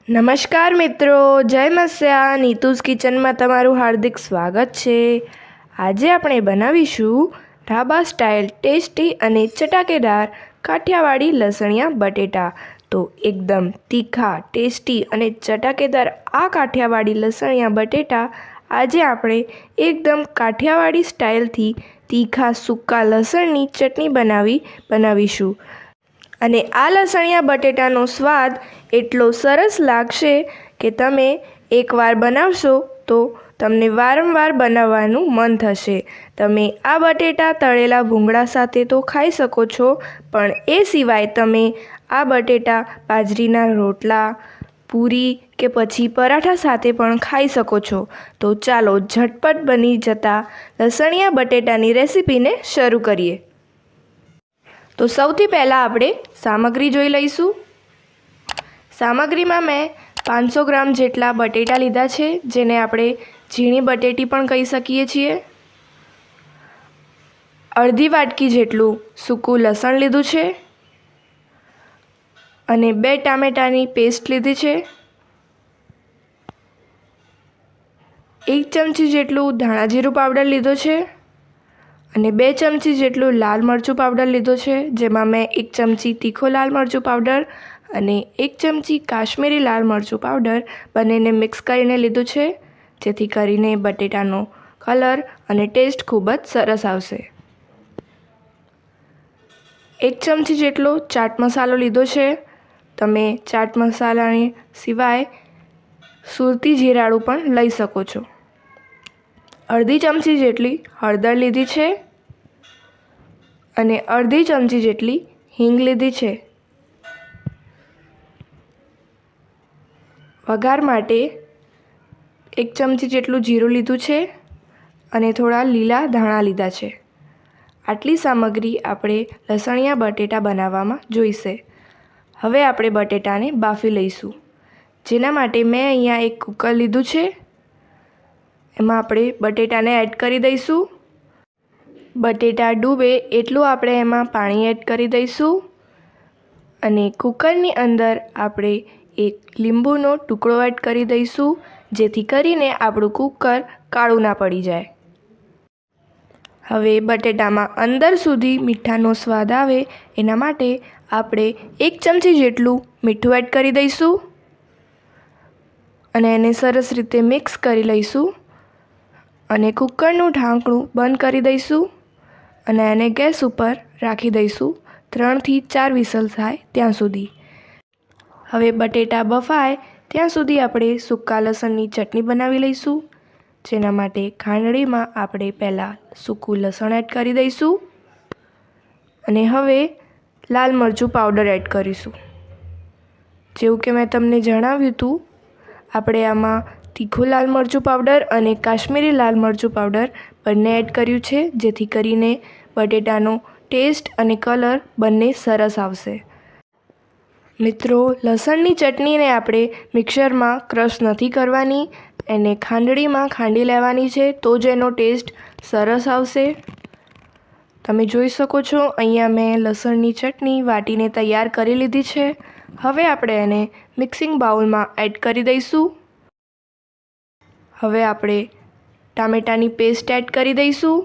નમસ્કાર મિત્રો, જય મસ્યા. નીતુસ કિચનમાં તમારું હાર્દિક સ્વાગત છે. આજે આપણે બનાવીશું ઢાબા સ્ટાઇલ ટેસ્ટી અને ચટાકેદાર કાઠિયાવાડી લસણિયા બટેટા. તો એકદમ તીખા, ટેસ્ટી અને ચટાકેદાર આ કાઠિયાવાડી લસણિયા બટેટા આજે આપણે એકદમ કાઠિયાવાડી સ્ટાઇલથી તીખા સૂકા લસણની ચટણી બનાવીશું. અને આ લસણિયા બટેટાનો સ્વાદ એટલો સરસ લાગશે કે તમે એકવાર બનાવશો તો તમને વારંવાર બનાવવાનું મન થશે. તમે આ બટેટા તળેલા ભૂંગળા સાથે તો ખાઈ શકો છો, પણ એ સિવાય તમે આ બટેટા બાજરીના રોટલા, પૂરી કે પછી પરાઠા સાથે પણ ખાઈ શકો છો. તો ચાલો ઝટપટ બની જતા લસણિયા બટેટાની રેસીપીને શરૂ કરીએ. તો સૌથી પહેલાં આપણે સામગ્રી જોઈ લઈશું. સામગ્રીમાં મેં 500 ગ્રામ જેટલા બટેટા લીધા છે, જેને આપણે ઝીણી બટેટી પણ કહી શકીએ છીએ. અડધી વાટકી જેટલું સૂકું લસણ લીધું છે અને 2 ટામેટાની પેસ્ટ લીધી છે. 1 ચમચી જેટલું ધાણા જીરું પાવડર લીધો છે અને 2 ચમચી જેટલું લાલ મરચું પાવડર લીધો છે, જેમાં મેં 1 ચમચી તીખો લાલ મરચું પાવડર અને 1 ચમચી કાશ્મીરી લાલ મરચું પાવડર બંનેને મિક્સ કરીને લીધું છે, જેથી કરીને બટેટાનો કલર અને ટેસ્ટ ખૂબ જ સરસ આવશે. 1 ચમચી જેટલો ચાટ મસાલો લીધો છે. તમે ચાટ મસાલાની સિવાય સુરતી જીરાળું પણ લઈ શકો છો. અડધી ચમચી જેટલી હળદર લીધી છે અને અડધી ચમચી જેટલી હિંગ લીધી છે. વઘાર માટે 1 ચમચી જેટલું જીરું લીધું છે અને થોડા લીલા ધાણા લીધા છે. આટલી સામગ્રી આપણે લસણિયા બટેટા બનાવવામાં જોઈશે. હવે આપણે બટેટાને બાફી લઈશું, જેના માટે મેં અહીંયા એક કુકર લીધું છે. એમાં આપણે બટેટાને એડ કરી દઈશું. બટેટા ડૂબે એટલું આપણે એમાં પાણી એડ કરી દઈશું અને કુકરની અંદર આપણે એક લીંબુનો ટુકડો એડ કરી દઈશું, જેથી કરીને આપણું કુકર કાળું ના પડી જાય. હવે બટેટામાં અંદર સુધી મીઠાનો સ્વાદ આવે એના માટે આપણે 1 ચમચી જેટલું મીઠું એડ કરી દઈશું અને એને સરસ રીતે મિક્સ કરી લઈશું અને કુકરનું ઢાંકણું બંધ કરી દઈશું અને એને ગેસ ઉપર રાખી દઈશું 3 થી 4 વિસલ થાય ત્યાં સુધી. હવે બટેટા બફાય ત્યાં સુધી આપણે સૂકા લસણની ચટણી બનાવી લઈશું, જેના માટે ખાંડણીમાં આપણે પહેલાં સૂકું લસણ એડ કરી દઈશું અને હવે લાલ મરચું પાવડર એડ કરીશું. જેવું કે મેં તમને જણાવ્યું હતું, આપણે આમાં તીખું લાલ મરચું પાવડર અને કાશ્મીરી લાલ મરચું પાવડર બંને એડ કર્યું છે, જેથી કરીને બટેટાનો ટેસ્ટ અને કલર બંને સરસ આવશે. મિત્રો, લસણની ચટણીને આપણે મિક્સરમાં ક્રશ નથી કરવાની, એને ખાંડણીમાં ખાંડી લેવાની છે, તો જ એનો ટેસ્ટ સરસ આવશે. તમે જોઈ શકો છો, અહીંયા મેં લસણની ચટણી વાટીને તૈયાર કરી લીધી છે. હવે આપણે એને મિક્સિંગ બાઉલમાં એડ કરી દઈશું. હવે આપણે ટામેટાની પેસ્ટ એડ કરી દઈશું.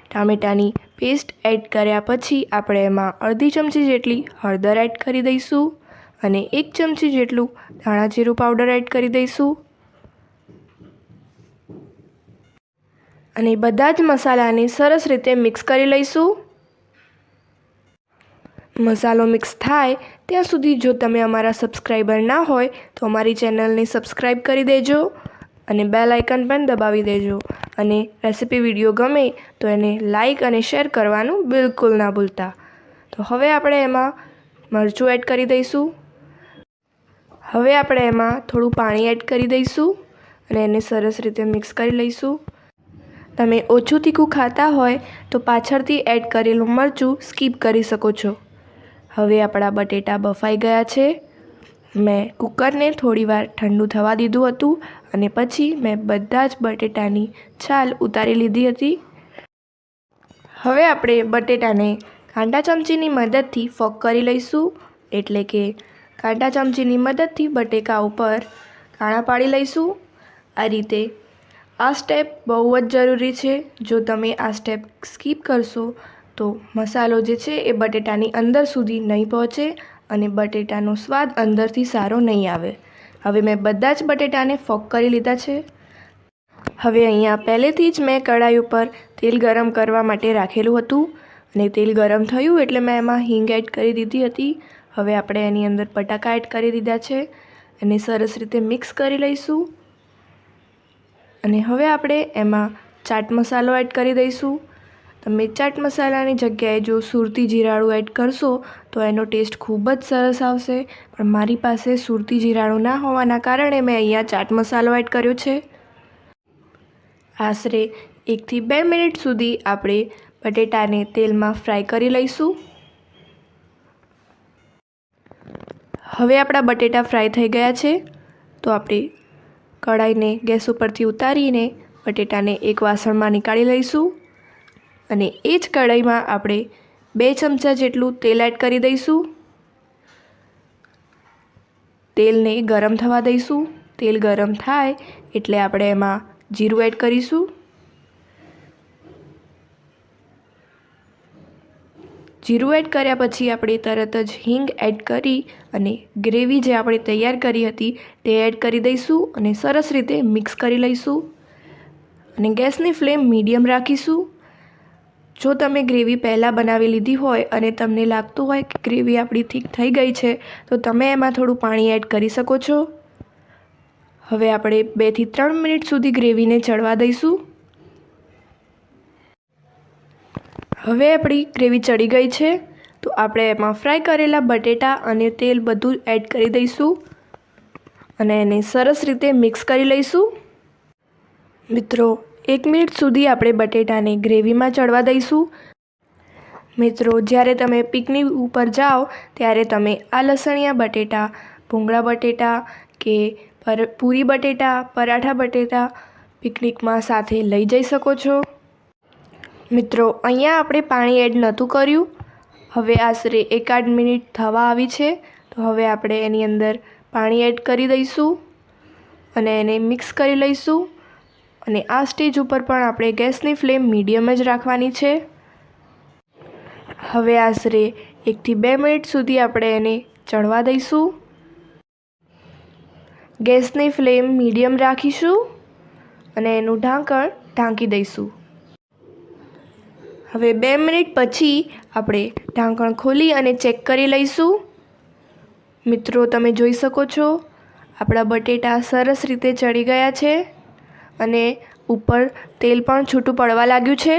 ટામેટાની પેસ્ટ એડ કર્યા પછી આપણે એમાં અડધી ચમચી જેટલી હળદર એડ કરી દઈશું અને 1 ચમચી જેટલું ધાણા જીરું પાવડર એડ કરી દઈશું અને બધા જ મસાલાને સરસ રીતે મિક્સ કરી લઈશું. મસાલો મિક્સ થાય ત્યાં સુધી જો તમે અમારા સબસ્ક્રાઈબર ના હોય તો અમારી ચેનલને સબસ્ક્રાઈબ કરી દેજો અને બેલ આઇકન પણ દબાવી દેજો અને રેસીપી વિડીયો ગમે તો એને લાઈક અને શેર કરવાનું બિલકુલ ના ભૂલતા. તો હવે આપણે એમાં મરચું એડ કરી દઈશું. હવે આપણે એમાં થોડું પાણી એડ કરી દઈશું અને એને સરસ રીતે મિક્સ કરી લઈશું. તમે ઓછું તીખું ખાતા હોય તો પાછળથી એડ કરેલું મરચું સ્કીપ કરી શકો છો. હવે આપણા બટેટા બફાઈ ગયા છે. મેં કુકરને થોડીવાર ઠંડુ થવા દીધું હતું અને પછી મેં બધા જ બટેટાની છાલ ઉતારી લીધી હતી. હવે આપણે બટેટાને કાંટા ચમચીની મદદથી ફોક કરી લઈશું, એટલે કે કાંટા ચમચીની મદદથી બટેકા ઉપર કાણા પાડી લઈશું। આ રીતે આ સ્ટેપ બહુ જ જરૂરી છે। જો તમે આ સ્ટેપ સ્કીપ કરશો તો મસાલો જે છે એ બટેટાની અંદર સુધી નહીં પહોંચે અને બટેટાનો સ્વાદ અંદરથી સારો નહીં આવે। હવે મેં બધા જ બટેટાને ફોક કરી લીધા છે। હવે અહીંયા પહેલેથી જ મેં કઢાઈ ઉપર તેલ ગરમ કરવા માટે રાખેલું હતું અને તેલ ગરમ થયું એટલે મેં એમાં હિંગ એડ કરી દીધી હતી। હવે આપણે એની અંદર બટાકા એડ કરી દીધા છે અને સરસ રીતે મિક્સ કરી લઈશું। અને હવે આપણે એમાં ચાટ મસાલો એડ કરી દઈશું। તમે ચાટ મસાલાની જગ્યાએ જો સુરતી જીરાળું એડ કરશો તો એનો ટેસ્ટ ખૂબ જ સરસ આવશે, પણ મારી પાસે સુરતી જીરાળું ના હોવાના કારણે મેં અહીંયા ચાટ મસાલો એડ કર્યો છે। આશરે 1 થી 2 મિનિટ સુધી આપણે બટેટાને તેલમાં ફ્રાય કરી લઈશું। હવે આપણા બટેટા ફ્રાય થઈ ગયા છે તો આપણે કઢાઈને ગેસ ઉપરથી ઉતારીને બટેટાને એક વાસણમાં નીકાળી લઈશું અને એ જ કઢાઈમાં આપણે 2 ચમચા જેટલું તેલ એડ કરી દઈશું। તેલને ગરમ થવા દઈશું। તેલ ગરમ થાય એટલે આપણે એમાં જીરું એડ કરીશું। જીરું એડ કર્યા પછી આપણે તરત જ હિંગ એડ કરી અને ગ્રેવી જે આપણે તૈયાર કરી હતી તે એડ કરી દઈશું અને સરસ રીતે મિક્સ કરી લઈશું અને ગેસની ફ્લેમ મીડિયમ રાખીશું। જો તમે ગ્રેવી પહેલાં બનાવી લીધી હોય અને તમને લાગતું હોય કે ગ્રેવી આપણી થીક થઈ ગઈ છે તો તમે એમાં થોડું પાણી એડ કરી શકો છો। હવે આપણે 2 થી 3 મિનિટ સુધી ગ્રેવીને ચડવા દઈશું। હવે આપણી ગ્રેવી ચડી ગઈ છે તો આપણે એમાં ફ્રાય કરેલા બટેટા અને તેલ બધું એડ કરી દઈશું અને એને સરસ રીતે મિક્સ કરી લઈશું। મિત્રો 1 મિનિટ સુધી આપણે બટેટાને ગ્રેવીમાં ચડવા દઈશું। મિત્રો જ્યારે તમે પિકનિક ઉપર જાઓ ત્યારે તમે આ લસણિયા બટેટા, ભૂંગળા બટેટા કે પૂરી બટેટા, પરાઠા બટેટા પિકનિકમાં સાથે લઈ જઈ શકો છો। મિત્રો અહીંયા આપણે પાણી એડ નહોતું કર્યું। હવે આશરે 1-8 મિનિટ થવા આવી છે તો હવે આપણે એની અંદર પાણી એડ કરી દઈશું અને એને મિક્સ કરી લઈશું અને આ સ્ટેજ ઉપર પણ આપણે ગેસની ફ્લેમ મીડિયમ જ રાખવાની છે। હવે આશરે 1 થી 2 મિનિટ સુધી આપણે એને ચડવા દઈશું। ગેસની ફ્લેમ મીડિયમ રાખીશું અને એનું ઢાંકણ ઢાંકી દઈશું। હવે 2 મિનિટ પછી આપણે ઢાંકણ ખોલી અને ચેક કરી લઈશું। મિત્રો તમે જોઈ શકો છો આપણા બટેટા સરસ રીતે ચડી ગયા છે અને ઉપર તેલ પણ છૂટું પડવા લાગ્યું છે।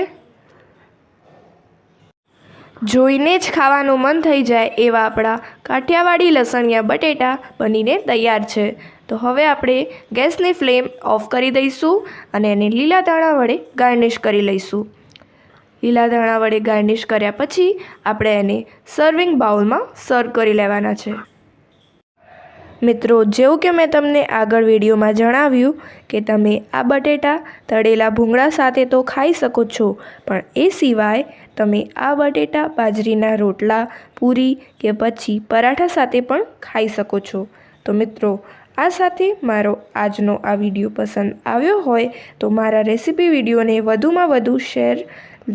જોઈને જ ખાવાનું મન થઈ જાય એવા આપણા કાઠિયાવાડી લસણિયા બટેટા બનીને તૈયાર છે। તો હવે આપણે ગેસની ફ્લેમ ઓફ કરી દઈશું અને એને લીલા ધાણા વડે ગાર્નિશ કરી લઈશું। લીલા ધાણા વડે ગાર્નિશ કર્યા પછી આપણે એને સર્વિંગ બાઉલમાં સર્વ કરી લેવાના છે। મિત્રો જેવું કે મેં તમને આગળ વિડીયોમાં જણાવ્યું કે તમે આ બટેટા તળેલા ભૂંગળા સાથે તો ખાઈ શકો છો, પણ એ સિવાય તમે આ બટેટા બાજરીના રોટલા, પૂરી કે પછી પરાઠા સાથે પણ ખાઈ શકો છો। તો મિત્રો આ સાથે મારો આજનો આ વિડીયો પસંદ આવ્યો હોય તો મારા રેસીપી વિડીયોને વધુમાં વધુ શેર,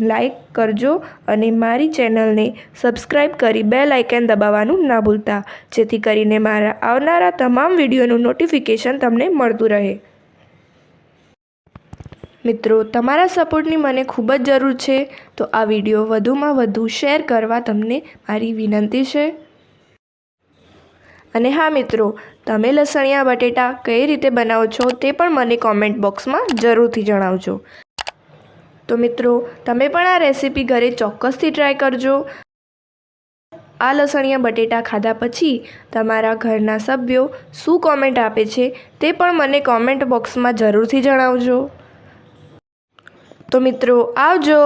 લાઈક કરજો અને મારી ચેનલને સબસ્ક્રાઈબ કરી બેલ આઇકન દબાવવાનું ના ભૂલતા, જેથી કરીને મારા આવનારા તમામ વિડીયોનું નોટિફિકેશન તમને મળતું રહે। મિત્રો તમારા સપોર્ટની મને ખૂબ જ જરૂર છે, તો આ વિડીયો વધુમાં વધુ શેર કરવા તમને મારી વિનંતી છે। અને હા મિત્રો, તમે લસણિયા બટેટા કઈ રીતે બનાવો છો તે પણ મને કોમેન્ટ બોક્સમાં જરૂરથી જણાવજો। તો મિત્રો તમે પણ આ રેસીપી ઘરે ચોક્કસથી ટ્રાય કરજો। આ લસણિયા બટેટા ખાધા પછી તમારા ઘરના સભ્યો શું કોમેન્ટ આપે છે તે પણ મને કોમેન્ટ બોક્સમાં જરૂરથી જણાવજો। તો મિત્રો આવજો।